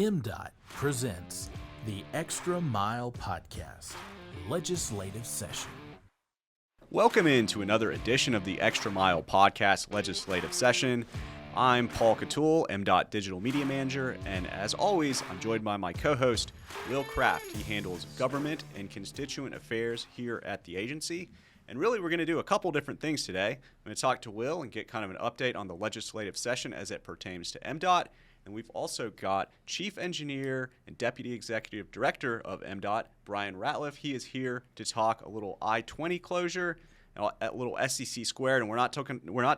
MDOT presents the Extra Mile Podcast, Legislative Session. Welcome into another edition of the Extra Mile Podcast Legislative Session. I'm Paul Catul, MDOT Digital Media Manager, and as always, I'm joined by my co-host, Will Kraft. He handles government and constituent affairs here at the agency. And really, we're going to do a couple different things today. I'm going to talk to Will and get kind of an update on the legislative session as it pertains to MDOT. And we've also got Chief Engineer and Deputy Executive Director of MDOT, Brian Ratliff. He is here to talk a little I-20 closure, a little SEC squared, and we're not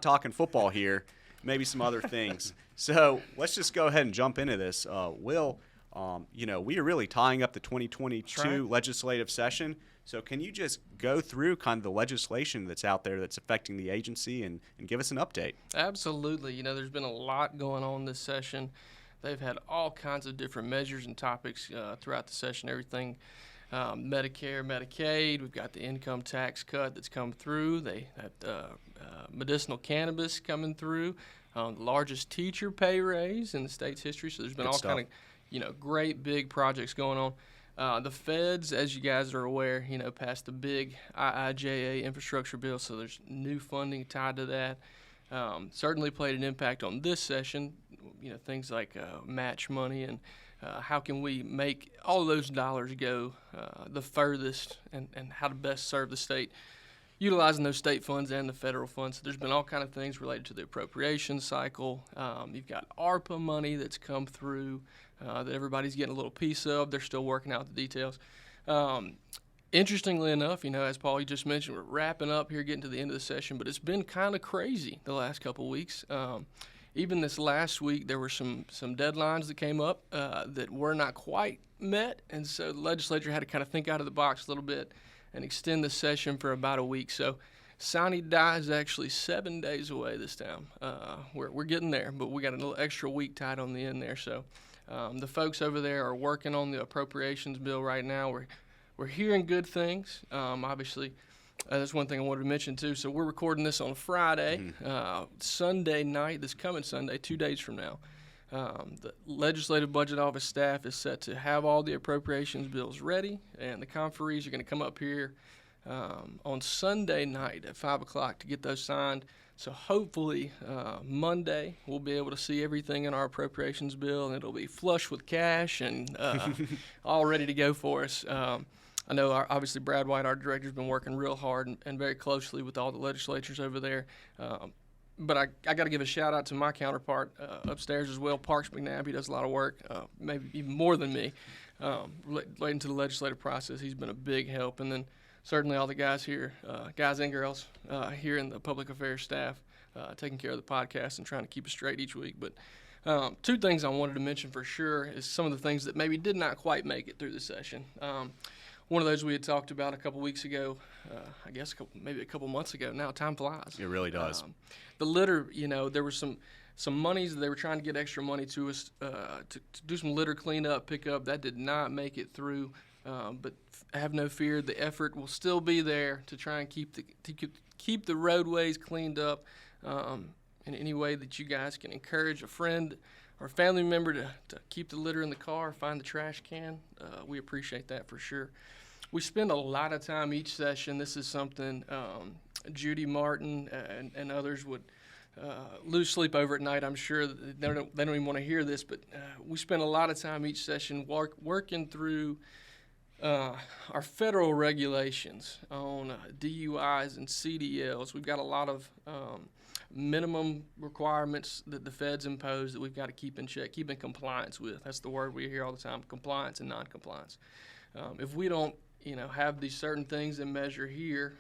talking football here. Maybe some other things. So let's just go ahead and jump into this. Will, we are really tying up the 2022 legislative session. So can you just go through kind of the legislation that's out there that's affecting the agency and give us an update? Absolutely. There's been a lot going on this session. They've had all kinds of different measures and topics throughout the session, everything Medicare, Medicaid. We've got the income tax cut that's come through. They had medicinal cannabis coming through, the largest teacher pay raise in the state's history. So there's been all kind of, great big projects going on. The feds, as you guys are aware, passed the big IIJA infrastructure bill, so there's new funding tied to that. Certainly played an impact on this session, things like match money and how can we make all of those dollars go the furthest and how to best serve the state, utilizing those state funds and the federal funds. So there's been all kind of things related to the appropriations cycle. You've got ARPA money that's come through that everybody's getting a little piece of. They're still working out the details. Interestingly enough, as Paul, you just mentioned, we're wrapping up here, getting to the end of the session, but it's been kind of crazy the last couple of weeks. Even this last week, there were some deadlines that came up that were not quite met, and so the legislature had to kind of think out of the box a little bit and extend the session for about a week. So Sine Die is actually 7 days away this time. We're getting there, but we got a little extra week tied on the end there. So the folks over there are working on the Appropriations Bill right now. We're hearing good things. Obviously, that's one thing I wanted to mention too. So we're recording this on Friday, Sunday night, this coming Sunday, 2 days from now. The Legislative Budget Office staff is set to have all the appropriations bills ready, and the conferees are going to come up here on Sunday night at 5 o'clock to get those signed. So hopefully Monday we'll be able to see everything in our appropriations bill, and it'll be flush with cash and all ready to go for us. I know, obviously, Brad White, our director, has been working real hard and very closely with all the legislatures over there. But I got to give a shout-out to my counterpart upstairs as well, Parks McNabb. He does a lot of work, maybe even more than me, relating to the legislative process. He's been a big help. And then certainly all the guys here, guys and girls here in the public affairs staff, taking care of the podcast and trying to keep it straight each week. But two things I wanted to mention for sure is some of the things that maybe did not quite make it through the session. One of those we had talked about a couple weeks ago, I guess maybe a couple months ago. Now time flies. It really does. The litter, there were some monies that they were trying to get extra money to us to do some litter cleanup, pickup. That did not make it through, but have no fear. The effort will still be there to try and keep the roadways cleaned up in any way that you guys can encourage a friend or family member to keep the litter in the car, find the trash can. We appreciate that for sure. We spend a lot of time each session. This is something Judy Martin and others would lose sleep over at night. I'm sure they don't even want to hear this, but we spend a lot of time each session working through our federal regulations on DUIs and CDLs. We've got a lot of minimum requirements that the feds impose that we've got to keep in check, keep in compliance with. That's the word we hear all the time, compliance and non-compliance. If we don't have these certain things in measure here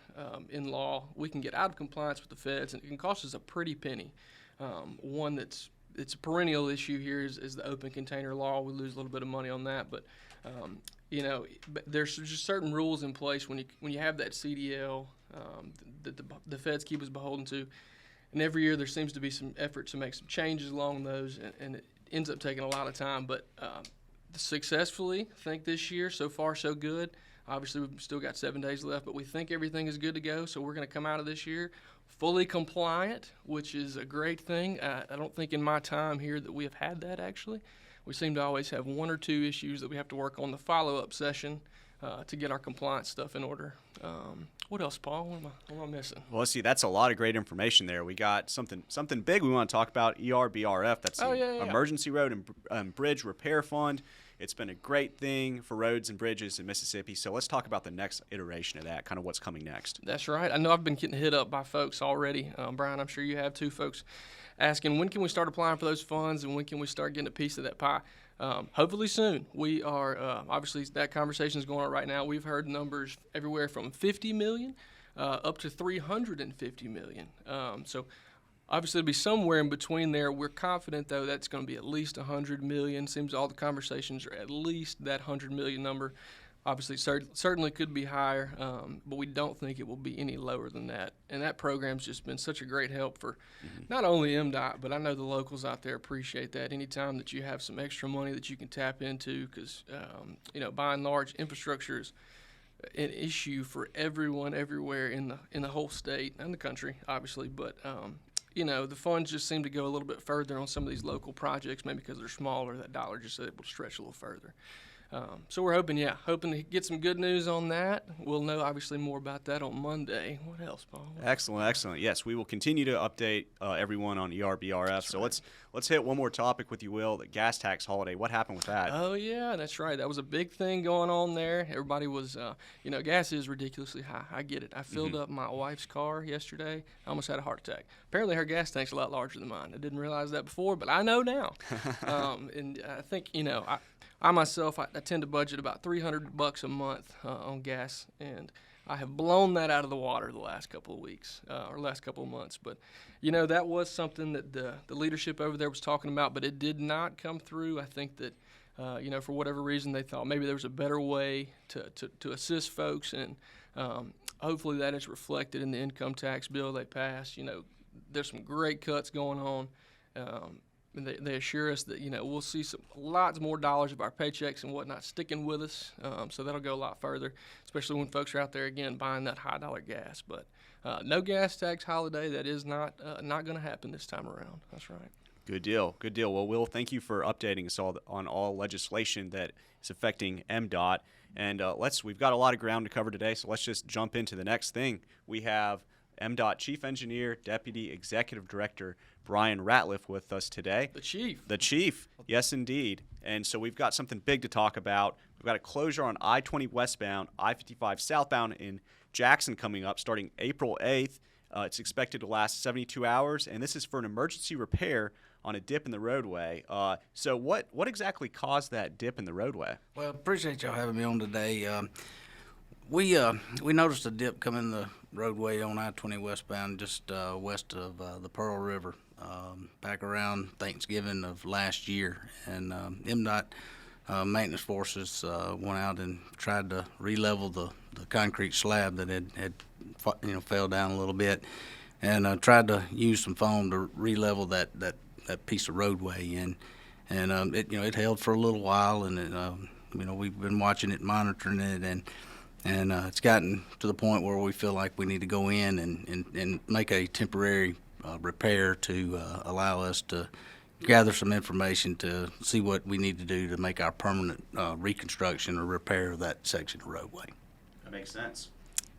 in law, we can get out of compliance with the feds, and it can cost us a pretty penny. One it's a perennial issue here is the open container law. We lose a little bit of money on that, but there's just certain rules in place when you have that CDL that the feds keep us beholden to. And every year there seems to be some effort to make some changes along those, and it ends up taking a lot of time. But successfully, I think this year, so far so good. Obviously, we've still got 7 days left, but we think everything is good to go. So we're going to come out of this year fully compliant, which is a great thing. I don't think in my time here that we have had that, actually. we seem to always have one or two issues that we have to work on the follow-up session to get our compliance stuff in order. What else, Paul? What am I missing? Well, let's see. That's a lot of great information there. We got something big we want to talk about, ERBRF. That's the Emergency Road and Bridge Repair Fund. It's been a great thing for roads and bridges in Mississippi. So let's talk about the next iteration of that, kind of what's coming next. That's right. I know I've been getting hit up by folks already. Brian, I'm sure you have too, folks asking when can we start applying for those funds and when can we start getting a piece of that pie. Hopefully soon. We are, obviously that conversation is going on right now. We've heard numbers everywhere from $50 million up to $350 million. So obviously it'll be somewhere in between there. We're confident, though, that's going to be at least $100 million. Seems all the conversations are at least that $100 million number. Obviously, certainly could be higher, but we don't think it will be any lower than that. And that program's just been such a great help for not only MDOT, but I know the locals out there appreciate that. Anytime that you have some extra money that you can tap into, because, by and large, infrastructure is an issue for everyone everywhere in the whole state and the country, obviously. But, the funds just seem to go a little bit further on some of these local projects, maybe because they're smaller. That dollar just able to stretch a little further. So we're hoping to get some good news on that. We'll know obviously more about that on Monday. What else, Paul? Excellent. Yes, we will continue to update everyone on ERBRF. That's so right. Let's hit one more topic with you, Will, the gas tax holiday. What happened with that? Oh, yeah, that's right. That was a big thing going on there. Everybody was, gas is ridiculously high. I get it. I filled up my wife's car yesterday. I almost had a heart attack. Apparently her gas tank's a lot larger than mine. I didn't realize that before, but I know now. And I think, I myself, I tend to budget about $300 a month on gas, and I have blown that out of the water the last couple of weeks or last couple of months. But, that was something that the leadership over there was talking about, but it did not come through. I think that, for whatever reason, they thought maybe there was a better way to assist folks, and hopefully that is reflected in the income tax bill they passed. There's some great cuts going on. And they assure us that, we'll see lots more dollars of our paychecks and whatnot sticking with us. So that'll go a lot further, especially when folks are out there, again, buying that high-dollar gas. But no gas tax holiday. That is not going to happen this time around. That's right. Good deal. Well, Will, thank you for updating us on all legislation that is affecting MDOT. And we've got a lot of ground to cover today, so let's just jump into the next thing. We have MDOT Chief Engineer, Deputy Executive Director Brian Ratliff with us today. The Chief. Yes, indeed. And so we've got something big to talk about. We've got a closure on I-20 Westbound, I-55 Southbound in Jackson coming up starting April 8th. It's expected to last 72 hours, and this is for an emergency repair on a dip in the roadway. So what exactly caused that dip in the roadway? Well, appreciate y'all having me on today. We noticed a dip come in the roadway on I-20 westbound just west of the Pearl River back around Thanksgiving of last year. And MDOT maintenance forces went out and tried to re-level the concrete slab that had fell down a little bit, and tried to use some foam to re-level that piece of roadway. And it held for a little while, and we've been watching it, monitoring it, and it's gotten to the point where we feel like we need to go in and make a temporary repair to allow us to gather some information to see what we need to do to make our permanent reconstruction or repair of that section of roadway. That makes sense.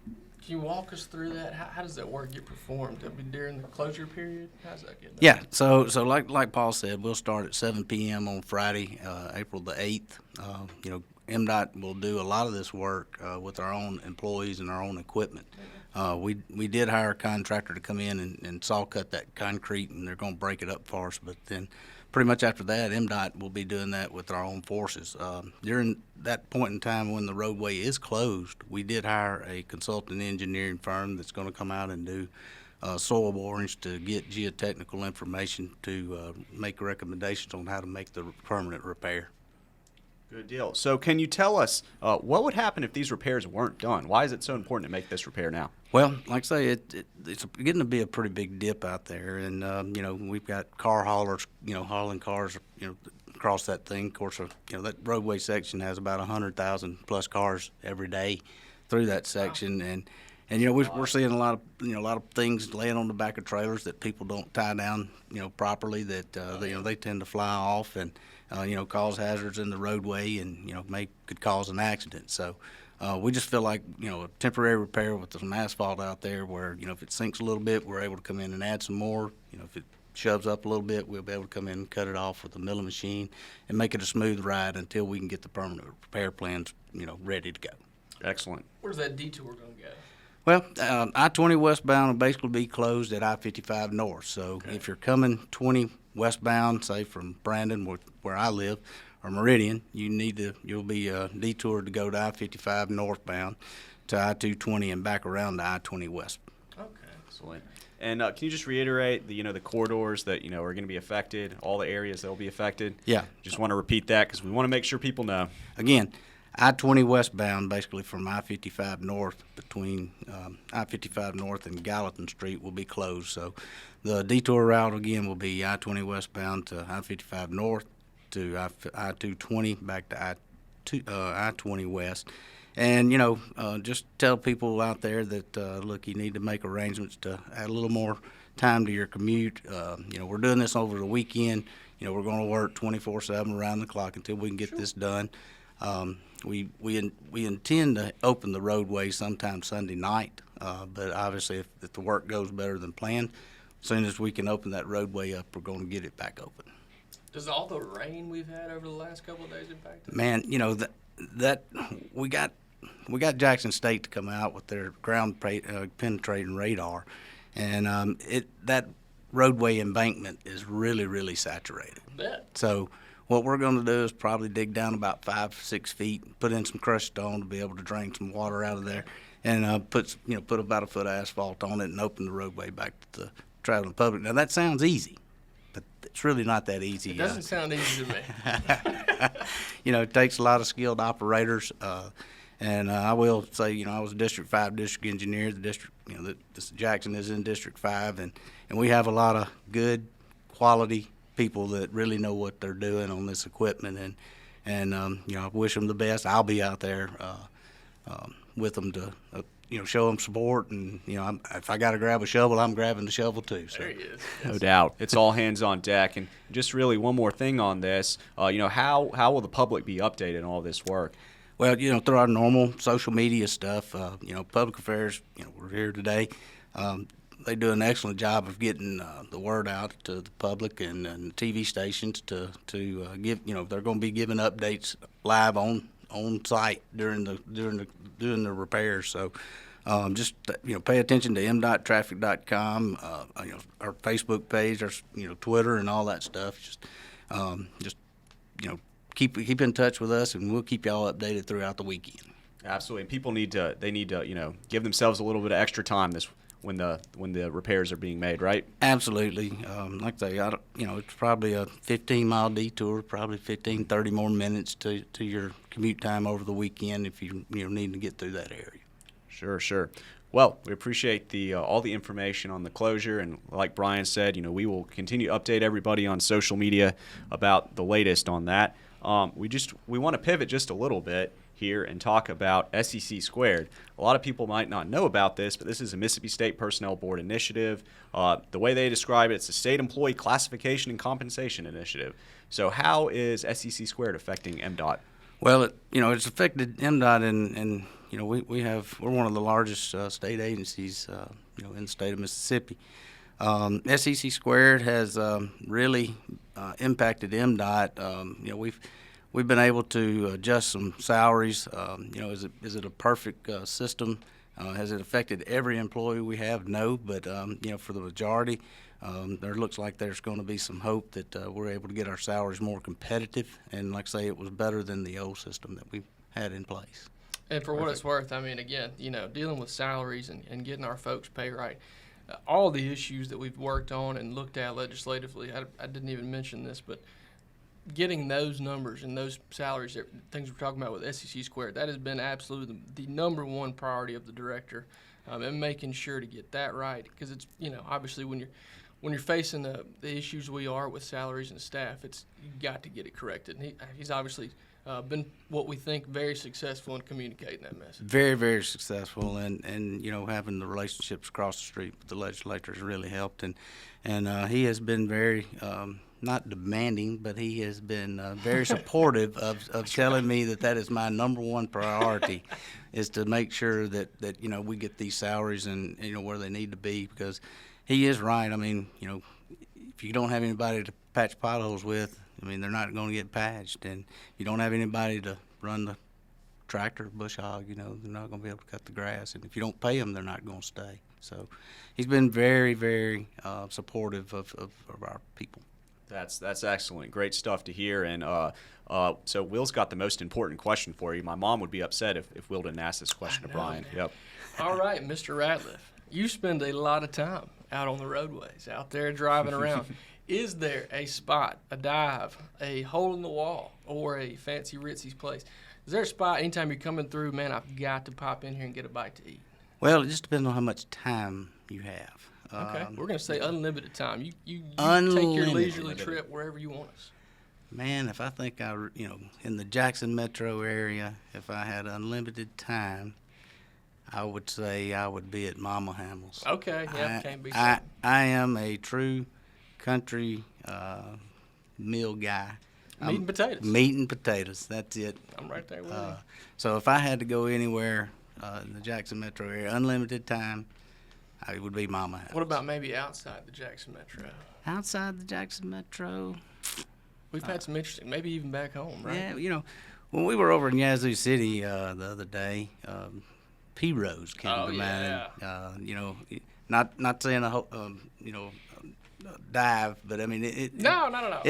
Can you walk us through that? How does that work get performed? That'll be during the closure period? How's that get done? Yeah, so like Paul said, we'll start at 7 p.m. on Friday, April the 8th. MDOT will do a lot of this work with our own employees and our own equipment. We did hire a contractor to come in and saw cut that concrete, and they're going to break it up for us. But then pretty much after that, MDOT will be doing that with our own forces. During that point in time when the roadway is closed, we did hire a consultant engineering firm that's going to come out and do soil borings to get geotechnical information to make recommendations on how to make the permanent repair. Good deal. So can you tell us what would happen if these repairs weren't done? Why is it so important to make this repair now? Well, like I say, it's getting to be a pretty big dip out there, and we've got car haulers, hauling cars, across that thing. Of course, that roadway section has about 100,000 plus cars every day through that section, wow. And we're seeing a lot of things laying on the back of trailers that people don't tie down properly, that they tend to fly off, and cause hazards in the roadway and, could cause an accident. So we just feel like, a temporary repair with some asphalt out there where, if it sinks a little bit, we're able to come in and add some more. If it shoves up a little bit, we'll be able to come in and cut it off with a milling machine and make it a smooth ride until we can get the permanent repair plans, ready to go. Excellent. Where's that detour going to go? Well, I-20 westbound will basically be closed at I-55 north. So if you're coming 20 westbound, say from Brandon, where I live, or Meridian, you'll be detoured to go to I-55 northbound to I-220 and back around to I-20 west. Okay. Excellent. And can you just reiterate the corridors that are going to be affected, all the areas that will be affected? Yeah. Just want to repeat that because we want to make sure people know. Again, I-20 westbound, basically from I-55 north, between I-55 north and Gallatin Street, will be closed. So the detour route again will be I-20 westbound to I-55 north to I-220 back to I-20 west. And, just tell people out there that, look, you need to make arrangements to add a little more time to your commute. We're doing this over the weekend. We're going to work 24/7 around the clock until we can get this done. We intend to open the roadway sometime Sunday night, but obviously if the work goes better than planned, as soon as we can open that roadway up, we're going to get it back open. Does all the rain we've had over the last couple of days impact it? Man, that we got Jackson State to come out with their ground penetrating radar, and that roadway embankment is really, really saturated. I bet. So what we're going to do is probably dig down about 5-6 feet, put in some crushed stone to be able to drain some water out of there, and put about a foot of asphalt on it and open the roadway back to the traveling public. Now that sounds easy, but it's really not that easy. It doesn't sound easy to me. It takes a lot of skilled operators. And I will say, I was a District 5 district engineer. The district, Jackson is in District 5, and we have a lot of good, quality people that really know what they're doing on this equipment. And I wish them the best. I'll be out there with them to, show them support. And, if I got to grab a shovel, I'm grabbing the shovel too. So. There he is. No doubt. It's all hands on deck. And just really one more thing on this, how will the public be updated on all this work? Well, through our normal social media stuff, public affairs, we're here today. They do an excellent job of getting the word out to the public and TV stations to give, they're going to be giving updates live on site during the repairs. So just, pay attention to MDOTtraffic.com, our Facebook page, our, Twitter and all that stuff. Just keep in touch with us, and we'll keep y'all updated throughout the weekend. Absolutely, and people need to give themselves a little bit of extra time when the repairs are being made, right? Absolutely. Like I say, it's probably a 15-mile detour, probably 15-30 more minutes to your commute time over the weekend if you need to get through that area. Sure. Well, we appreciate all the information on the closure, and like Brian said, we will continue to update everybody on social media about the latest on that. We want to pivot just a little bit here and talk about SEC Squared. A lot of people might not know about this, but this is a Mississippi State Personnel Board initiative. The way they describe it, it's a state employee classification and compensation initiative. So how is SEC Squared affecting MDOT? Well, it's affected MDOT, and we're one of the largest state agencies, in the state of Mississippi. SEC Squared has really impacted MDOT. We've been able to adjust some salaries. Is it a perfect system? Has it affected every employee we have? No, but for the majority, there looks like there's going to be some hope that we're able to get our salaries more competitive. And like I say, it was better than the old system that we had in place. And for what it's worth, again, dealing with salaries and getting our folks pay right. All the issues that we've worked on and looked at legislatively, I didn't even mention this, but getting those numbers and those salaries, things we're talking about with SEC Squared, that has been absolutely the number one priority of the director, and making sure to get that right, because it's obviously when you're facing the issues we are with salaries and staff, you got to get it corrected. And he's obviously been what we think very successful in communicating that message. Very, very successful, and having the relationships across the street with the legislature has really helped, and he has been very not demanding, but he has been very supportive of telling me that is my number one priority, is to make sure that we get these salaries and where they need to be, because he is right. I mean, if you don't have anybody to patch potholes with, I mean, they're not going to get patched, and you don't have anybody to run the tractor, bush hog, they're not going to be able to cut the grass, and if you don't pay them, they're not going to stay. So he's been very, very supportive of our people. That's excellent. Great stuff to hear. And so Will's got the most important question for you. My mom would be upset if Will didn't ask this question to Brian. Man. Yep. All right, Mr. Ratliff, you spend a lot of time out on the roadways, out there driving around. Is there a spot, a dive, a hole in the wall, or a fancy ritzy's place? Is there a spot anytime you're coming through, man, I've got to pop in here and get a bite to eat? Well, it just depends on how much time you have. Okay, we're going to say unlimited time. You Unlimited. take your leisurely trip wherever you want us. Man, if I think in the Jackson metro area, if I had unlimited time, I would say I would be at Mama Hamill's. Okay, yeah, can't be. I am a true country meal guy. Meat and potatoes. Meat and potatoes, that's it. I'm right there with you. So if I had to go anywhere in the Jackson metro area, unlimited time, it would be Mama Hamill's. What about maybe outside the Jackson metro? Outside the Jackson metro? We've had some interesting, maybe even back home, right? Yeah, when we were over in Yazoo City the other day, P-Rose came to mind. Not saying a dive, but I mean No.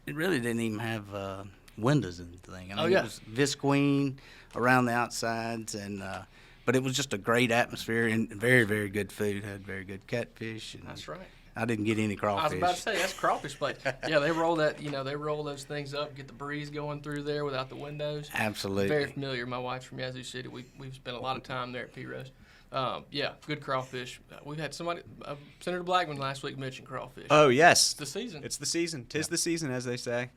It really didn't even have windows and thing. I mean, yeah. It was visqueen around the outsides, and but it was just a great atmosphere and very, very good food. Had very good catfish. And That's right. I didn't get any crawfish. I was about to say, that's crawfish place. Yeah, they roll those things up, get the breeze going through there without the windows. Absolutely. Very familiar. My wife's from Yazoo City. We've spent a lot of time there at P-Rose. Yeah, good crawfish. We've had somebody, Senator Blackman last week mentioned crawfish. Oh, yes. It's the season. It's the season. 'Tis the season, as they say.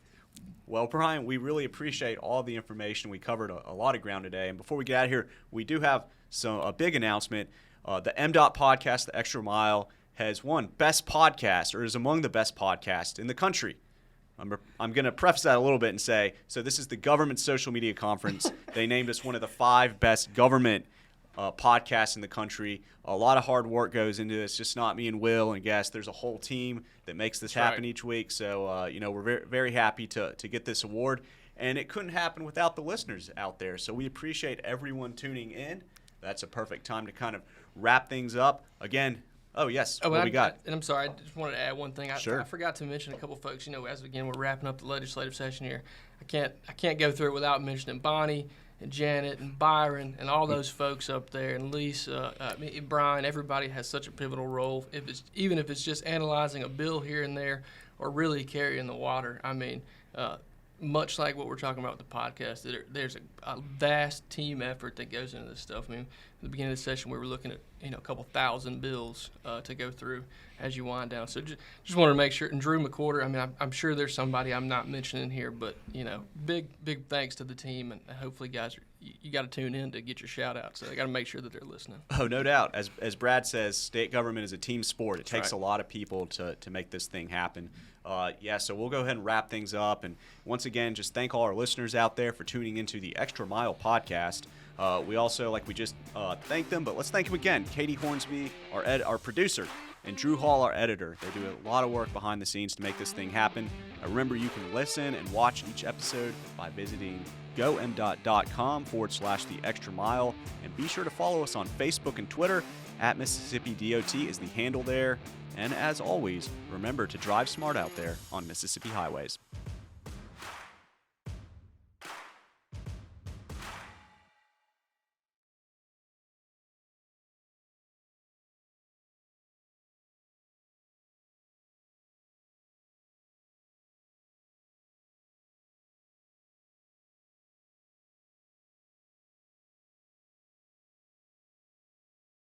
Well, Brian, we really appreciate all the information. We covered a lot of ground today. And before we get out of here, we do have a big announcement. The MDOT podcast, The Extra Mile, has won Best Podcast, or is among the best podcasts in the country. I'm going to preface that a little bit and say, so this is the Government Social Media Conference. They named us one of the 5 best government podcasts in the country. A lot of hard work goes into this, just not me and Will and Guest. There's a whole team that makes this happen each week. So, we're very, very happy to get this award. And it couldn't happen without the listeners out there. So we appreciate everyone tuning in. That's a perfect time to kind of wrap things up. Again, oh, yes, what we got? And I'm sorry, I just wanted to add one thing. Sure. I forgot to mention a couple folks. As again we're wrapping up the legislative session here, I can't go through it without mentioning Bonnie and Janet and Byron and all those folks up there, and Lisa, Brian. Everybody has such a pivotal role. Even if it's just analyzing a bill here and there, or really carrying the water. I mean, much like what we're talking about with the podcast, there's a vast team effort that goes into this stuff. I mean, at the beginning of the session, we were looking at a couple thousand bills to go through as you wind down. So just wanted to make sure. And Drew McWhorter, I mean, I'm sure there's somebody I'm not mentioning here, but big thanks to the team, and hopefully, guys, you got to tune in to get your shout out. So I got to make sure that they're listening. Oh, no doubt. As Brad says, state government is a team sport. It takes right. a lot of people to make this thing happen. So we'll go ahead and wrap things up. And once again, just thank all our listeners out there for tuning into the Extra Mile podcast. We also, like we just thanked them, but let's thank them again. Katie Hornsby, our producer, and Drew Hall, our editor. They do a lot of work behind the scenes to make this thing happen. Remember, you can listen and watch each episode by visiting gomdot.com/The Extra Mile. And be sure to follow us on Facebook and Twitter. @Mississippi DOT is the handle there. And as always, remember to drive smart out there on Mississippi highways.